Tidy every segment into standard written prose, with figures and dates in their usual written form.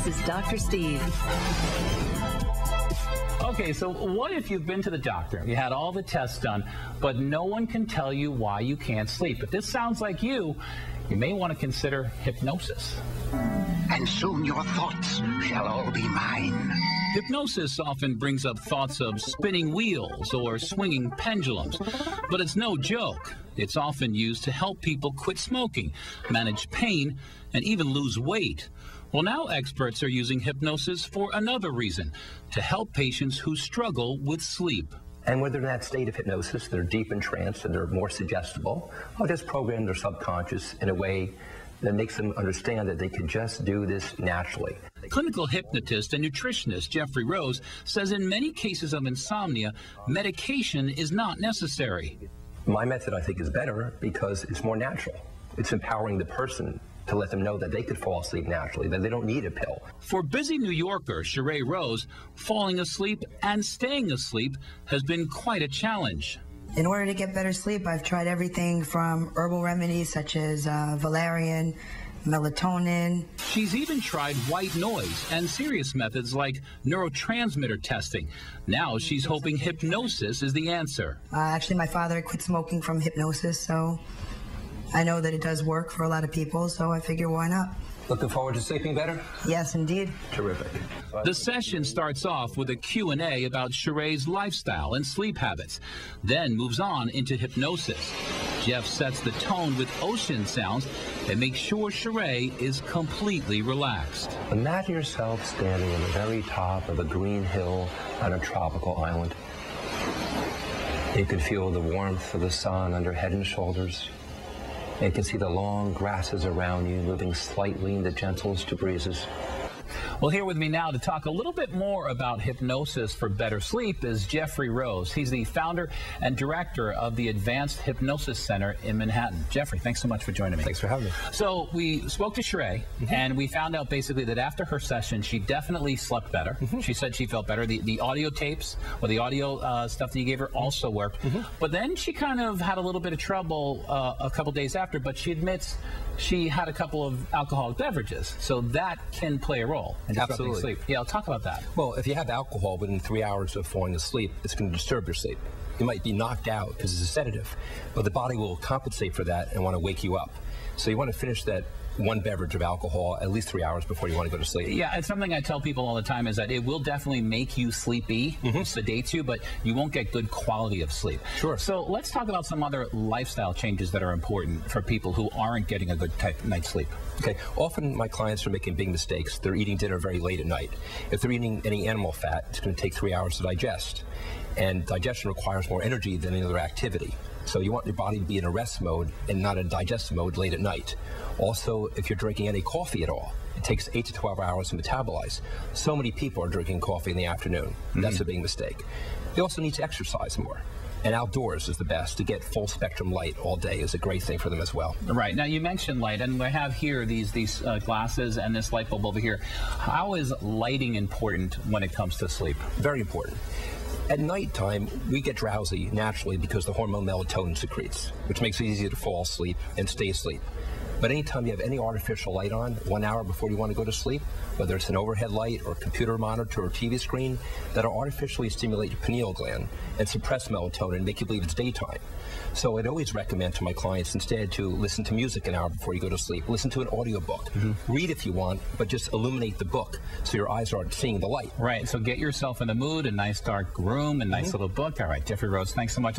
is Dr. Steve. Okay, so what if you've been to the doctor, you had all the tests done, but no one can tell you why you can't sleep? If this sounds like you may want to consider hypnosis. And soon your thoughts shall all be mine. Hypnosis often brings up thoughts of spinning wheels or swinging pendulums, but it's no joke. It's often used to help people quit smoking, manage pain, and even lose weight. Well, now experts are using hypnosis for another reason, to help patients who struggle with sleep. And when they're in that state of hypnosis, they're deep in trance and they're more suggestible, I'll just program their subconscious in a way that makes them understand that they can just do this naturally. Clinical hypnotist and nutritionist Jeffrey Rose says in many cases of insomnia, medication is not necessary. My method, I think, is better because it's more natural. It's empowering the person to let them know that they could fall asleep naturally, that they don't need a pill. For busy New Yorker Jeffrey Rose, falling asleep and staying asleep has been quite a challenge. In order to get better sleep, I've tried everything from herbal remedies such as valerian, melatonin. She's even tried white noise and serious methods like neurotransmitter testing. Now she's hoping hypnosis is the answer. Actually, my father quit smoking from hypnosis, so I know that it does work for a lot of people, so I figure why not? Looking forward to sleeping better? Yes, indeed. Terrific. The session starts off with a Q&A about Sheree's lifestyle and sleep habits, then moves on into hypnosis. Jeff sets the tone with ocean sounds and makes sure Sheree is completely relaxed. Imagine yourself standing on the very top of a green hill on a tropical island. You can feel the warmth of the sun under head and shoulders. You can see the long grasses around you moving slightly in the gentlest of breezes. Well, here with me now to talk a little bit more about hypnosis for better sleep is Jeffrey Rose. He's the founder and director of the Advanced Hypnosis Center in Manhattan. Jeffrey, thanks so much for joining me. Thanks for having me. So we spoke to Sheree, and we found out basically that after her session, she definitely slept better. She said she felt better. The audio tapes or the audio stuff that you gave her also worked. But then she kind of had a little bit of trouble a couple days after, but she admits she had a couple of alcoholic beverages. So that can play a role in disrupting sleep. Yeah, I'll talk about that. Well, if you have alcohol within 3 hours of falling asleep, it's going to disturb your sleep. You might be knocked out because it's a sedative, but the body will compensate for that and want to wake you up. So you want to finish that one beverage of alcohol at least 3 hours before you want to go to sleep. Yeah, it's something I tell people all the time is that it will definitely make you sleepy, sedate you, but you won't get good quality of sleep. Sure. So let's talk about some other lifestyle changes that are important for people who aren't getting a good night's sleep. Okay, often my clients are making big mistakes. They're eating dinner very late at night. If they're eating any animal fat, it's going to take 3 hours to digest. And digestion requires more energy than any other activity. So you want your body to be in a rest mode and not a digestive mode late at night. Also, if you're drinking any coffee at all, it takes 8 to 12 hours to metabolize. So many people are drinking coffee in the afternoon. That's a big mistake. They also need to exercise more. And outdoors is the best. To get full spectrum light all day is a great thing for them as well. Right. Now, you mentioned light, and we have here these glasses and this light bulb over here. How is lighting important when it comes to sleep? Very important. At nighttime, we get drowsy naturally because the hormone melatonin secretes, which makes it easier to fall asleep and stay asleep. But anytime you have any artificial light on, 1 hour before you want to go to sleep, whether it's an overhead light or computer monitor or TV screen, that'll artificially stimulate your pineal gland and suppress melatonin and make you believe it's daytime. So I'd always recommend to my clients instead to listen to music an hour before you go to sleep. Listen to an audiobook. Read if you want, but just illuminate the book so your eyes aren't seeing the light. Right. So get yourself in the mood, a nice dark room, a nice little book. All right, Jeffrey Rose, thanks so much.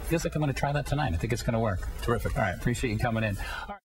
Feels like I'm going to try that tonight. I think it's going to work. Terrific. All right, appreciate you coming in. All right.